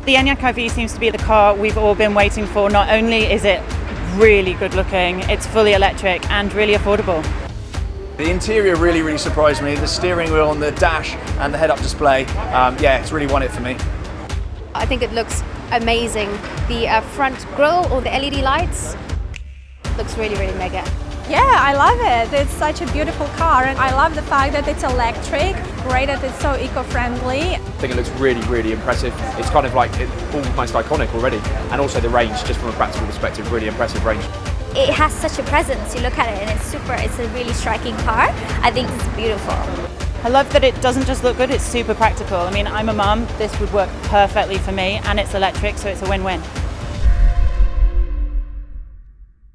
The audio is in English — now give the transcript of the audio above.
The Enyaq iV seems to be the car we've all been waiting for. Not only is it really good looking, it's fully electric and really affordable. The interior really surprised me. The steering wheel and the dash and the head-up display, yeah, it's really won it for me. I think it looks amazing. The front grille or the LED lights looks really mega. Yeah, I love it. It's such a beautiful car, and I love the fact that it's electric. Great that it's so eco-friendly. I think it looks really impressive. It's kind of like almost iconic already, and also the range, just from a practical perspective, really impressive range. It has such a presence. You look at it and it's a really striking car. I think it's beautiful. I love that it doesn't just look good, it's super practical. I mean, I'm a mum, this would work perfectly for me, and it's electric, so it's a win-win.